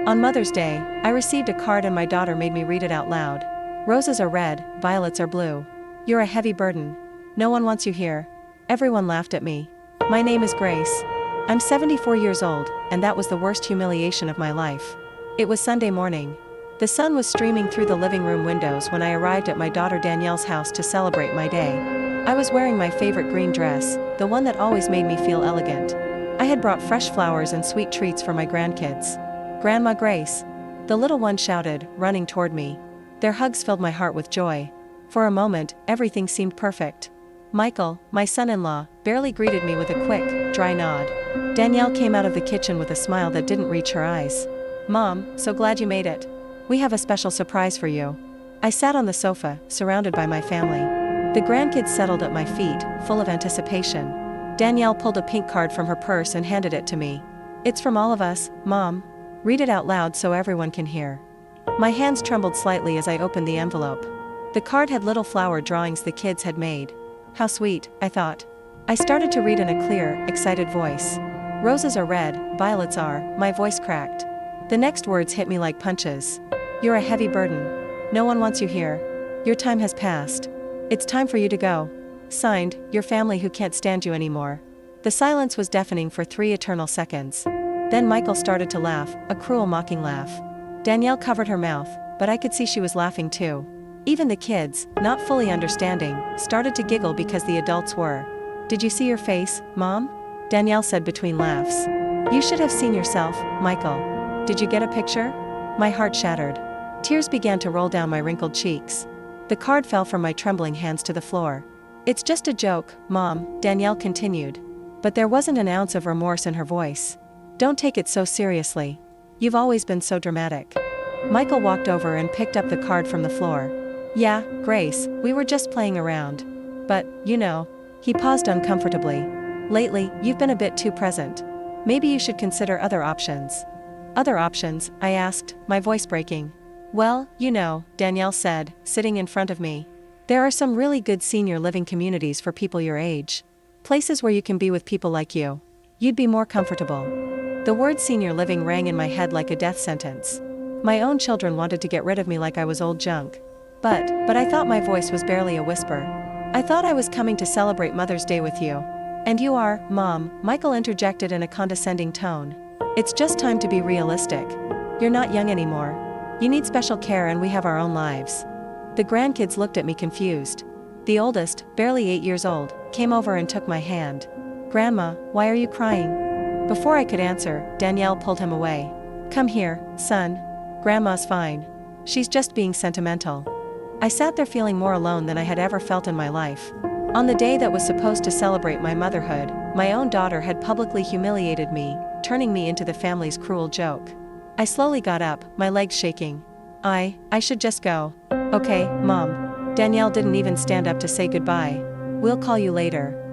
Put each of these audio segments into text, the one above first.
On Mother's Day, I received a card and my daughter made me read it out loud. Roses are red, violets are blue. You're a heavy burden. No one wants you here. Everyone laughed at me. My name is Grace. I'm 74 years old, and that was the worst humiliation of my life. It was Sunday morning. The sun was streaming through the living room windows when I arrived at my daughter Danielle's house to celebrate my day. I was wearing my favorite green dress, the one that always made me feel elegant. I had brought fresh flowers and sweet treats for my grandkids. Grandma Grace. The little one shouted, running toward me. Their hugs filled my heart with joy. For a moment, everything seemed perfect. Michael, my son-in-law, barely greeted me with a quick, dry nod. Danielle came out of the kitchen with a smile that didn't reach her eyes. Mom, so glad you made it. We have a special surprise for you. I sat on the sofa, surrounded by my family. The grandkids settled at my feet, full of anticipation. Danielle pulled a pink card from her purse and handed it to me. It's from all of us, Mom. Read it out loud so everyone can hear. My hands trembled slightly as I opened the envelope. The card had little flower drawings the kids had made. How sweet, I thought. I started to read in a clear, excited voice. Roses are red, violets are, my voice cracked. The next words hit me like punches. You're a heavy burden. No one wants you here. Your time has passed. It's time for you to go. Signed, your family who can't stand you anymore. The silence was deafening for 3 eternal seconds. Then Michael started to laugh, a cruel mocking laugh. Danielle covered her mouth, but I could see she was laughing too. Even the kids, not fully understanding, started to giggle because the adults were. Did you see your face, Mom? Danielle said between laughs. You should have seen yourself, Michael. Did you get a picture? My heart shattered. Tears began to roll down my wrinkled cheeks. The card fell from my trembling hands to the floor. It's just a joke, Mom, Danielle continued. But there wasn't an ounce of remorse in her voice. Don't take it so seriously. You've always been so dramatic. Michael walked over and picked up the card from the floor. Yeah, Grace, we were just playing around. But, you know, he paused uncomfortably. Lately, you've been a bit too present. Maybe you should consider other options. Other options, I asked, my voice breaking. Well, you know, Danielle said, sitting in front of me. There are some really good senior living communities for people your age. Places where you can be with people like you. You'd be more comfortable. The word senior living rang in my head like a death sentence. My own children wanted to get rid of me like I was old junk. But I thought my voice was barely a whisper. I thought I was coming to celebrate Mother's Day with you. And you are, Mom, Michael interjected in a condescending tone. It's just time to be realistic. You're not young anymore. You need special care and we have our own lives. The grandkids looked at me confused. The oldest, barely 8 years old, came over and took my hand. Grandma, why are you crying? Before I could answer, Danielle pulled him away. Come here, son. Grandma's fine. She's just being sentimental. I sat there feeling more alone than I had ever felt in my life. On the day that was supposed to celebrate my motherhood, my own daughter had publicly humiliated me, turning me into the family's cruel joke. I slowly got up, my legs shaking. I should just go. Okay, Mom. Danielle didn't even stand up to say goodbye. We'll call you later.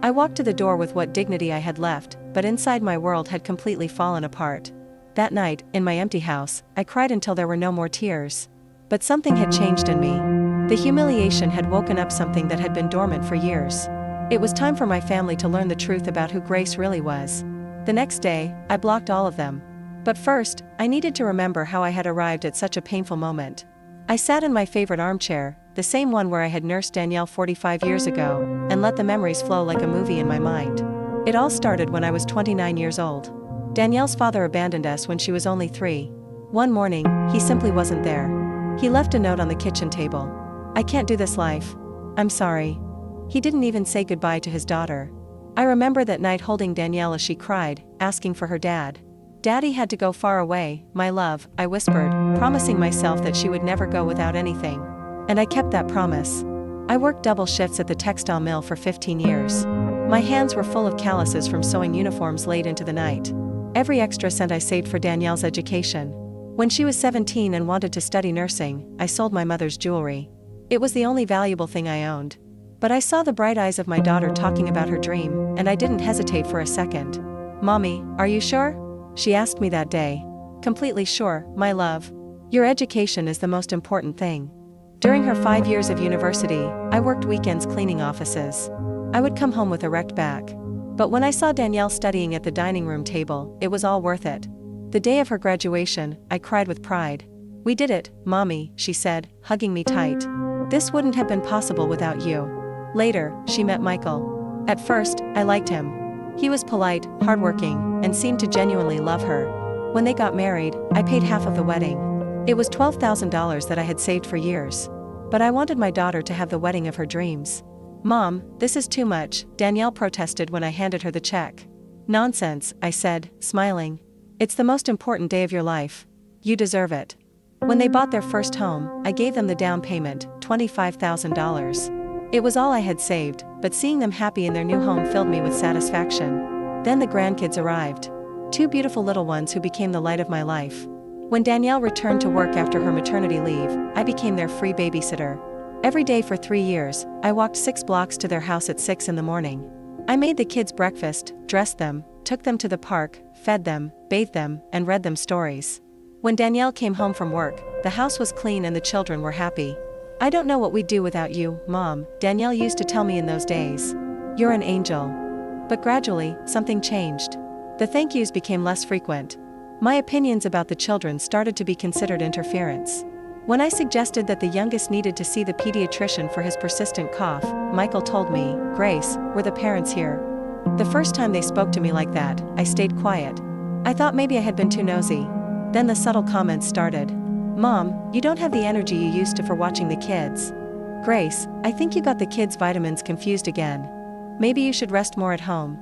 I walked to the door with what dignity I had left, but inside my world had completely fallen apart. That night, in my empty house, I cried until there were no more tears. But something had changed in me. The humiliation had woken up something that had been dormant for years. It was time for my family to learn the truth about who Grace really was. The next day, I blocked all of them. But first, I needed to remember how I had arrived at such a painful moment. I sat in my favorite armchair, the same one where I had nursed Danielle 45 years ago, and let the memories flow like a movie in my mind. It all started when I was 29 years old. Danielle's father abandoned us when she was only 3. One morning, he simply wasn't there. He left a note on the kitchen table. I can't do this life. I'm sorry. He didn't even say goodbye to his daughter. I remember that night holding Danielle as she cried, asking for her dad. Daddy had to go far away, my love, I whispered, promising myself that she would never go without anything. And I kept that promise. I worked double shifts at the textile mill for 15 years. My hands were full of calluses from sewing uniforms late into the night. Every extra cent I saved for Danielle's education. When she was 17 and wanted to study nursing, I sold my mother's jewelry. It was the only valuable thing I owned. But I saw the bright eyes of my daughter talking about her dream, and I didn't hesitate for a second. Mommy, are you sure? She asked me that day. Completely sure, my love. Your education is the most important thing. During her 5 years of university, I worked weekends cleaning offices. I would come home with a wrecked back. But when I saw Danielle studying at the dining room table, it was all worth it. The day of her graduation, I cried with pride. "We did it, Mommy," she said, hugging me tight. "This wouldn't have been possible without you." Later, she met Michael. At first, I liked him. He was polite, hardworking, and seemed to genuinely love her. When they got married, I paid half of the wedding. It was $12,000 that I had saved for years. But I wanted my daughter to have the wedding of her dreams. "Mom, this is too much," Danielle protested when I handed her the check. "Nonsense," I said, smiling. "It's the most important day of your life. You deserve it." When they bought their first home, I gave them the down payment, $25,000. It was all I had saved, but seeing them happy in their new home filled me with satisfaction. Then the grandkids arrived. Two beautiful little ones who became the light of my life. When Danielle returned to work after her maternity leave, I became their free babysitter. Every day for 3 years, I walked 6 blocks to their house at 6 in the morning. I made the kids breakfast, dressed them, took them to the park, fed them, bathed them, and read them stories. When Danielle came home from work, the house was clean and the children were happy. "I don't know what we'd do without you, Mom," Danielle used to tell me in those days. "You're an angel." But gradually, something changed. The thank yous became less frequent. My opinions about the children started to be considered interference. When I suggested that the youngest needed to see the pediatrician for his persistent cough, Michael told me, "Grace, were the parents here?" The first time they spoke to me like that, I stayed quiet. I thought maybe I had been too nosy. Then the subtle comments started. "Mom, you don't have the energy you used to for watching the kids." "Grace, I think you got the kids' vitamins confused again. Maybe you should rest more at home."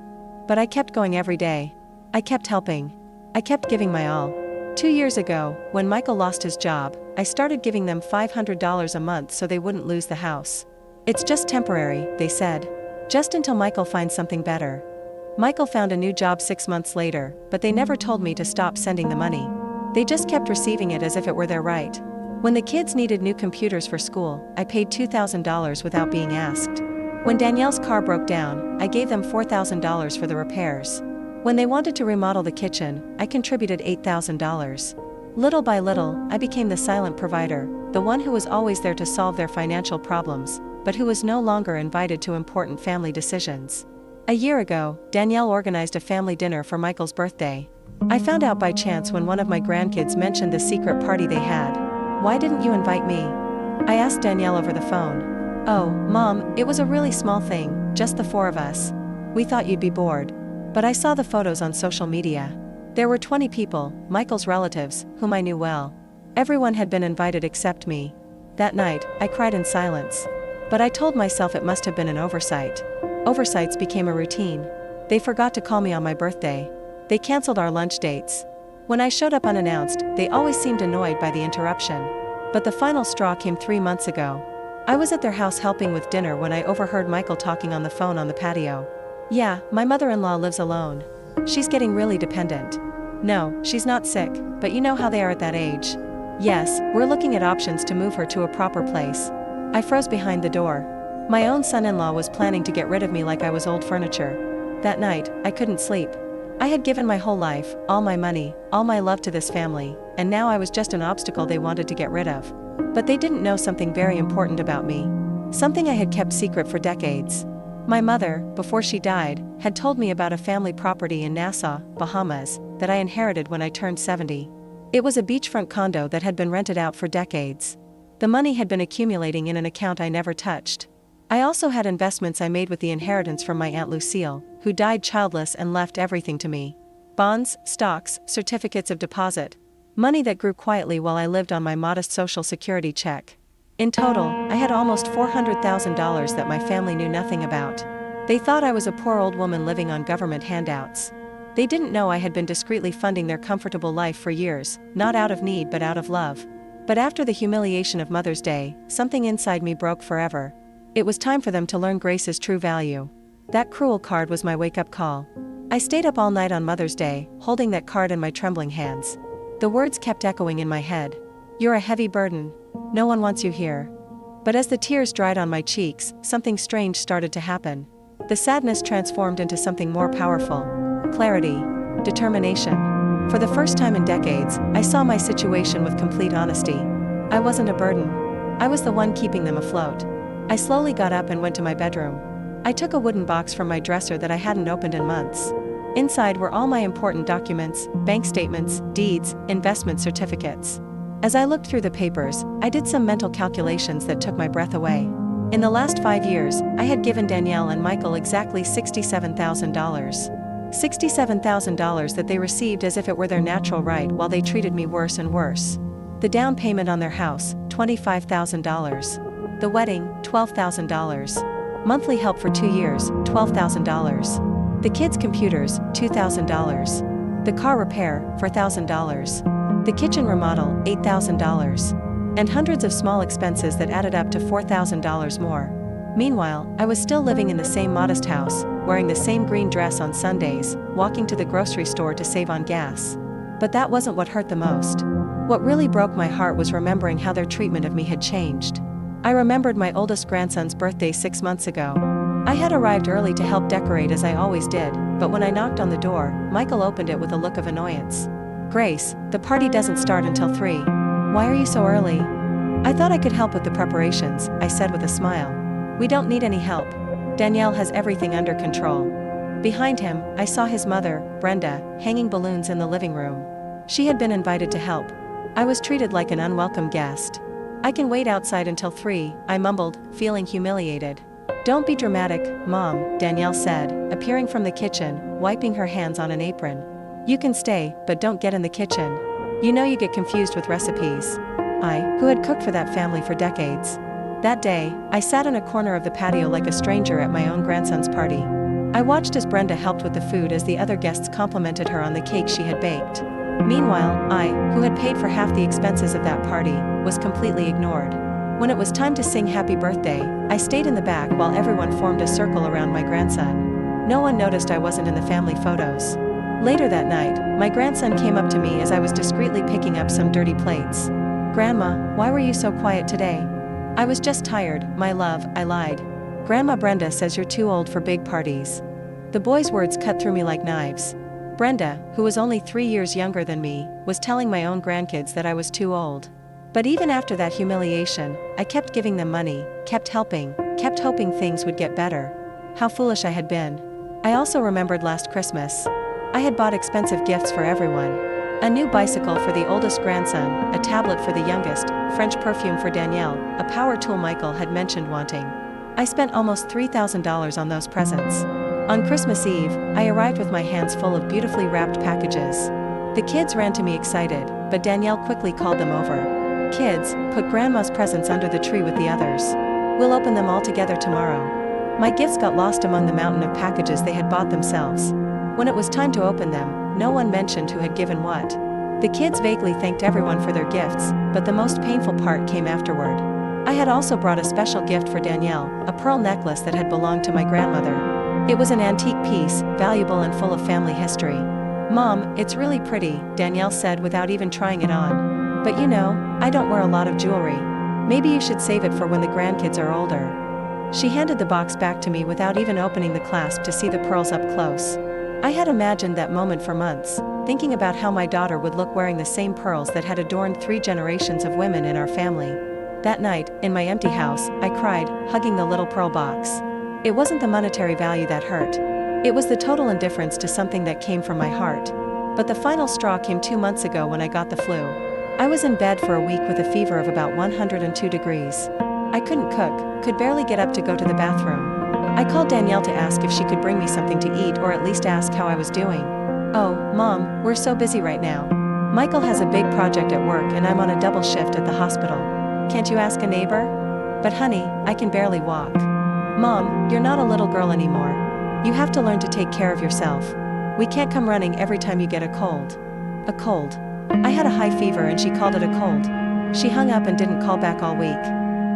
But I kept going every day. I kept helping. I kept giving my all. 2 years ago, when Michael lost his job, I started giving them $500 a month so they wouldn't lose the house. "It's just temporary," they said. "Just until Michael finds something better." Michael found a new job 6 months later, but they never told me to stop sending the money. They just kept receiving it as if it were their right. When the kids needed new computers for school, I paid $2,000 without being asked. When Danielle's car broke down, I gave them $4,000 for the repairs. When they wanted to remodel the kitchen, I contributed $8,000. Little by little, I became the silent provider, the one who was always there to solve their financial problems, but who was no longer invited to important family decisions. A year ago, Danielle organized a family dinner for Michael's birthday. I found out by chance when one of my grandkids mentioned the secret party they had. "Why didn't you invite me?" I asked Danielle over the phone. "Oh, Mom, it was a really small thing, just the 4 of us. We thought you'd be bored." But I saw the photos on social media. There were 20 people, Michael's relatives, whom I knew well. Everyone had been invited except me. That night, I cried in silence. But I told myself it must have been an oversight. Oversights became a routine. They forgot to call me on my birthday. They canceled our lunch dates. When I showed up unannounced, they always seemed annoyed by the interruption. But the final straw came 3 months ago. I was at their house helping with dinner when I overheard Michael talking on the phone on the patio. "Yeah, my mother-in-law lives alone. She's getting really dependent. No, she's not sick, but you know how they are at that age. Yes, we're looking at options to move her to a proper place." I froze behind the door. My own son-in-law was planning to get rid of me like I was old furniture. That night, I couldn't sleep. I had given my whole life, all my money, all my love to this family, and now I was just an obstacle they wanted to get rid of. But they didn't know something very important about me. Something I had kept secret for decades. My mother, before she died, had told me about a family property in Nassau, Bahamas, that I inherited when I turned 70. It was a beachfront condo that had been rented out for decades. The money had been accumulating in an account I never touched. I also had investments I made with the inheritance from my Aunt Lucille, who died childless and left everything to me. Bonds, stocks, certificates of deposit. Money that grew quietly while I lived on my modest Social Security check. In total, I had almost $400,000 that my family knew nothing about. They thought I was a poor old woman living on government handouts. They didn't know I had been discreetly funding their comfortable life for years, not out of need but out of love. But after the humiliation of Mother's Day, something inside me broke forever. It was time for them to learn Grace's true value. That cruel card was my wake-up call. I stayed up all night on Mother's Day, holding that card in my trembling hands. The words kept echoing in my head. "You're a heavy burden. No one wants you here." But as the tears dried on my cheeks, something strange started to happen. The sadness transformed into something more powerful. Clarity. Determination. For the first time in decades, I saw my situation with complete honesty. I wasn't a burden. I was the one keeping them afloat. I slowly got up and went to my bedroom. I took a wooden box from my dresser that I hadn't opened in months. Inside were all my important documents, bank statements, deeds, investment certificates. As I looked through the papers, I did some mental calculations that took my breath away. In the last 5 years, I had given Danielle and Michael exactly $67,000. $67,000 that they received as if it were their natural right while they treated me worse and worse. The down payment on their house, $25,000. The wedding, $12,000. Monthly help for 2 years, $12,000. The kids' computers, $2,000. The car repair, $4,000. The kitchen remodel, $8,000. And hundreds of small expenses that added up to $4,000 more. Meanwhile, I was still living in the same modest house, wearing the same green dress on Sundays, walking to the grocery store to save on gas. But that wasn't what hurt the most. What really broke my heart was remembering how their treatment of me had changed. I remembered my oldest grandson's birthday 6 months ago. I had arrived early to help decorate as I always did, but when I knocked on the door, Michael opened it with a look of annoyance. "Grace, the party doesn't start until 3. Why are you so early?" "I thought I could help with the preparations," I said with a smile. "We don't need any help. Danielle has everything under control." Behind him, I saw his mother, Brenda, hanging balloons in the living room. She had been invited to help. I was treated like an unwelcome guest. "I can wait outside until 3, I mumbled, feeling humiliated. "Don't be dramatic, Mom," Danielle said, appearing from the kitchen, wiping her hands on an apron. "You can stay, but don't get in the kitchen. You know you get confused with recipes." I, who had cooked for that family for decades. That day, I sat in a corner of the patio like a stranger at my own grandson's party. I watched as Brenda helped with the food as the other guests complimented her on the cake she had baked. Meanwhile, I, who had paid for half the expenses of that party, was completely ignored. When it was time to sing happy birthday, I stayed in the back while everyone formed a circle around my grandson. No one noticed I wasn't in the family photos. Later that night, my grandson came up to me as I was discreetly picking up some dirty plates. "Grandma, why were you so quiet today?" "I was just tired, my love," I lied. "Grandma Brenda says you're too old for big parties." The boy's words cut through me like knives. Brenda, who was only 3 years younger than me, was telling my own grandkids that I was too old. But even after that humiliation, I kept giving them money, kept helping, kept hoping things would get better. How foolish I had been. I also remembered last Christmas. I had bought expensive gifts for everyone. A new bicycle for the oldest grandson, a tablet for the youngest, French perfume for Danielle, a power tool Michael had mentioned wanting. I spent almost $3,000 on those presents. On Christmas Eve, I arrived with my hands full of beautifully wrapped packages. The kids ran to me excited, but Danielle quickly called them over. "Kids, put Grandma's presents under the tree with the others. We'll open them all together tomorrow." My gifts got lost among the mountain of packages they had bought themselves. When it was time to open them, no one mentioned who had given what. The kids vaguely thanked everyone for their gifts, but the most painful part came afterward. I had also brought a special gift for Danielle, a pearl necklace that had belonged to my grandmother. It was an antique piece, valuable and full of family history. "Mom, it's really pretty," Danielle said without even trying it on. "But you know, I don't wear a lot of jewelry. Maybe you should save it for when the grandkids are older." She handed the box back to me without even opening the clasp to see the pearls up close. I had imagined that moment for months, thinking about how my daughter would look wearing the same pearls that had adorned 3 generations of women in our family. That night, in my empty house, I cried, hugging the little pearl box. It wasn't the monetary value that hurt. It was the total indifference to something that came from my heart. But the final straw came 2 months ago when I got the flu. I was in bed for a week with a fever of about 102 degrees. I couldn't cook, could barely get up to go to the bathroom. I called Danielle to ask if she could bring me something to eat or at least ask how I was doing. "Oh, Mom, we're so busy right now. Michael has a big project at work and I'm on a double shift at the hospital. Can't you ask a neighbor?" "But honey, I can barely walk." "Mom, you're not a little girl anymore. You have to learn to take care of yourself. We can't come running every time you get a cold." A cold. I had a high fever and she called it a cold. She hung up and didn't call back all week.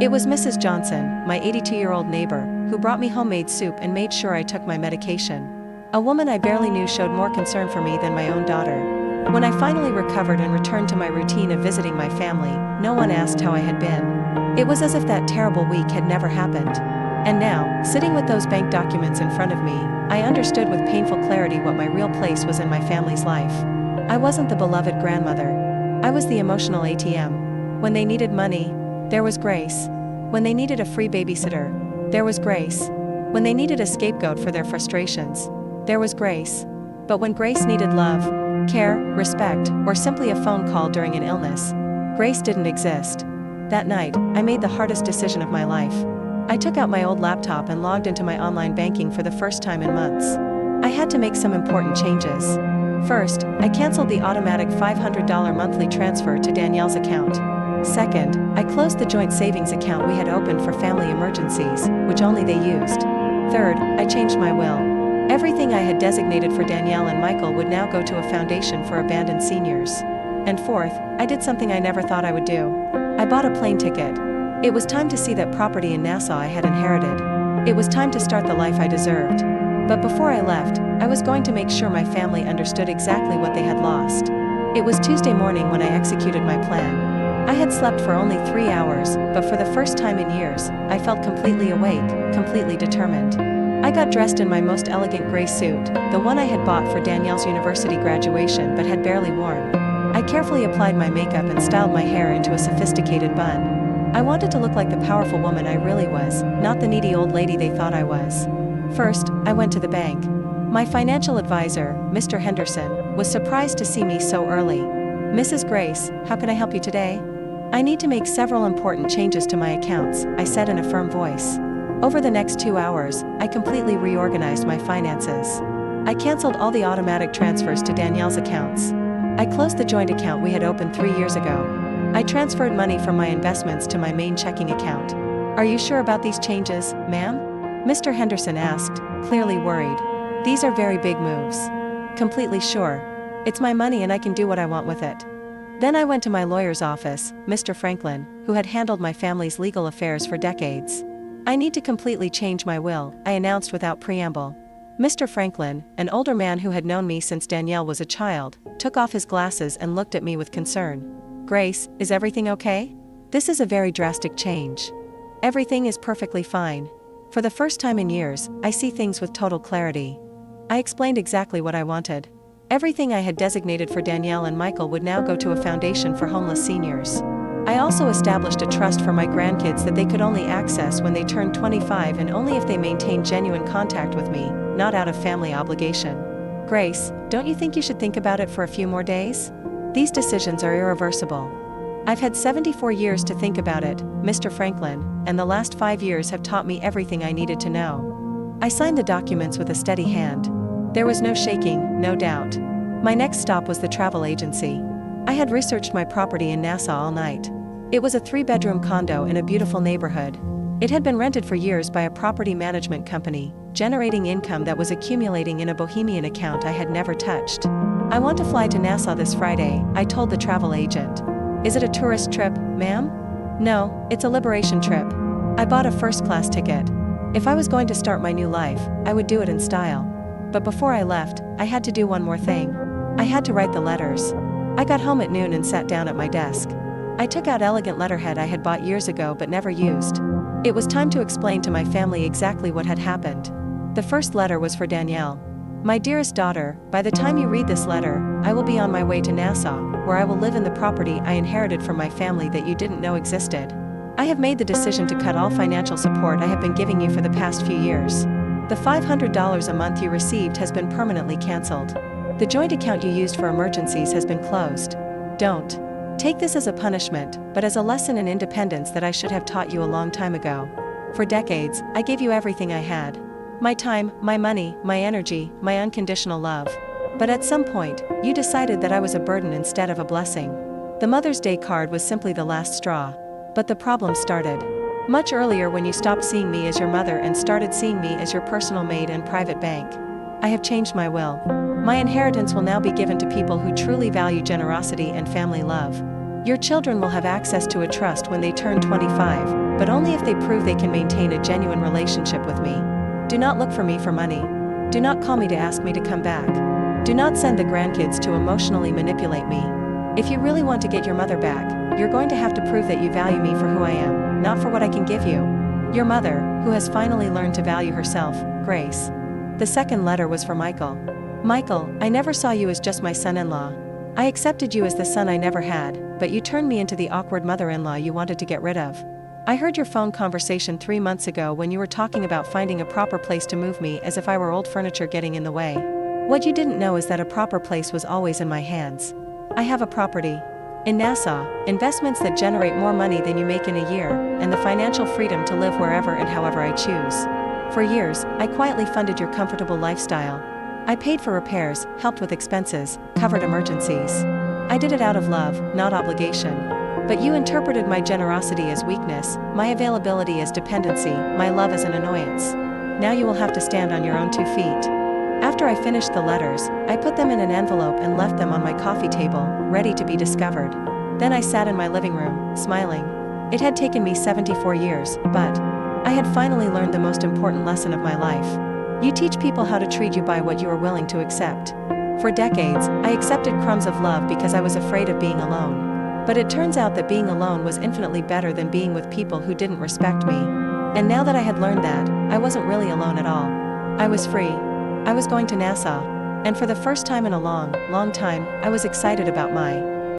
It was Mrs. Johnson, my 82-year-old neighbor, who brought me homemade soup and made sure I took my medication. A woman I barely knew showed more concern for me than my own daughter. When I finally recovered and returned to my routine of visiting my family, no one asked how I had been. It was as if that terrible week had never happened. And now, sitting with those bank documents in front of me, I understood with painful clarity what my real place was in my family's life. I wasn't the beloved grandmother. I was the emotional ATM. When they needed money, there was Grace. When they needed a free babysitter, there was Grace. When they needed a scapegoat for their frustrations, there was Grace. But when Grace needed love, care, respect, or simply a phone call during an illness, Grace didn't exist. That night, I made the hardest decision of my life. I took out my old laptop and logged into my online banking for the first time in months. I had to make some important changes. First, I canceled the automatic $500 monthly transfer to Danielle's account. Second, I closed the joint savings account we had opened for family emergencies, which only they used. Third, I changed my will. Everything I had designated for Danielle and Michael would now go to a foundation for abandoned seniors. And fourth, I did something I never thought I would do. I bought a plane ticket. It was time to see that property in Nassau I had inherited. It was time to start the life I deserved. But before I left, I was going to make sure my family understood exactly what they had lost. It was Tuesday morning when I executed my plan. I had slept for only 3 hours, but for the first time in years, I felt completely awake, completely determined. I got dressed in my most elegant gray suit, the one I had bought for Danielle's university graduation but had barely worn. I carefully applied my makeup and styled my hair into a sophisticated bun. I wanted to look like the powerful woman I really was, not the needy old lady they thought I was. First, I went to the bank. My financial advisor, Mr. Henderson, was surprised to see me so early. "Mrs. Grace, how can I help you today?" "I need to make several important changes to my accounts," I said in a firm voice. Over the next 2 hours, I completely reorganized my finances. I canceled all the automatic transfers to Danielle's accounts. I closed the joint account we had opened 3 years ago. I transferred money from my investments to my main checking account. "Are you sure about these changes, ma'am?" Mr. Henderson asked, clearly worried. "These are very big moves." "Completely sure. It's my money and I can do what I want with it." Then I went to my lawyer's office, Mr. Franklin, who had handled my family's legal affairs for decades. "I need to completely change my will," I announced without preamble. Mr. Franklin, an older man who had known me since Danielle was a child, took off his glasses and looked at me with concern. "Grace, is everything okay? This is a very drastic change." "Everything is perfectly fine. For the first time in years, I see things with total clarity." I explained exactly what I wanted. Everything I had designated for Danielle and Michael would now go to a foundation for homeless seniors. I also established a trust for my grandkids that they could only access when they turned 25 and only if they maintained genuine contact with me, not out of family obligation. "Grace, don't you think you should think about it for a few more days? These decisions are irreversible." "I've had 74 years to think about it, Mr. Franklin, and the last 5 years have taught me everything I needed to know." I signed the documents with a steady hand. There was no shaking, no doubt. My next stop was the travel agency. I had researched my property in Nassau all night. It was a 3-bedroom condo in a beautiful neighborhood. It had been rented for years by a property management company, generating income that was accumulating in a bohemian account I had never touched. "I want to fly to Nassau this Friday," I told the travel agent. "Is it a tourist trip, ma'am?" "No, it's a liberation trip. I bought a first-class ticket. If I was going to start my new life, I would do it in style. But before I left, I had to do one more thing. I had to write the letters." I got home at noon and sat down at my desk. I took out elegant letterhead I had bought years ago but never used. It was time to explain to my family exactly what had happened. The first letter was for Danielle. "My dearest daughter, by the time you read this letter, I will be on my way to Nassau, where I will live in the property I inherited from my family that you didn't know existed. I have made the decision to cut all financial support I have been giving you for the past few years. The $500 a month you received has been permanently canceled. The joint account you used for emergencies has been closed. Don't take this as a punishment, but as a lesson in independence that I should have taught you a long time ago. For decades, I gave you everything I had. My time, my money, my energy, my unconditional love. But at some point, you decided that I was a burden instead of a blessing. The Mother's Day card was simply the last straw. But the problem started much earlier when you stopped seeing me as your mother and started seeing me as your personal maid and private bank. I have changed my will. My inheritance will now be given to people who truly value generosity and family love. Your children will have access to a trust when they turn 25, but only if they prove they can maintain a genuine relationship with me. Do not look for me for money. Do not call me to ask me to come back. Do not send the grandkids to emotionally manipulate me. If you really want to get your mother back, you're going to have to prove that you value me for who I am, not for what I can give you. Your mother, who has finally learned to value herself, Grace." The second letter was for Michael. "Michael, I never saw you as just my son-in-law. I accepted you as the son I never had, but you turned me into the awkward mother-in-law you wanted to get rid of. I heard your phone conversation 3 months ago when you were talking about finding a proper place to move me as if I were old furniture getting in the way. What you didn't know is that a proper place was always in my hands. I have a property in Nassau, investments that generate more money than you make in a year, and the financial freedom to live wherever and however I choose. For years, I quietly funded your comfortable lifestyle. I paid for repairs, helped with expenses, covered emergencies. I did it out of love, not obligation. But you interpreted my generosity as weakness, my availability as dependency, my love as an annoyance. Now you will have to stand on your own 2 feet. After I finished the letters, I put them in an envelope and left them on my coffee table, ready to be discovered. Then I sat in my living room, smiling. It had taken me 74 years, but I had finally learned the most important lesson of my life. You teach people how to treat you by what you are willing to accept. For decades, I accepted crumbs of love because I was afraid of being alone. But it turns out that being alone was infinitely better than being with people who didn't respect me. And now that I had learned that, I wasn't really alone at all. I was free. I was going to Nassau. And for the first time in a long, long time, I was excited about my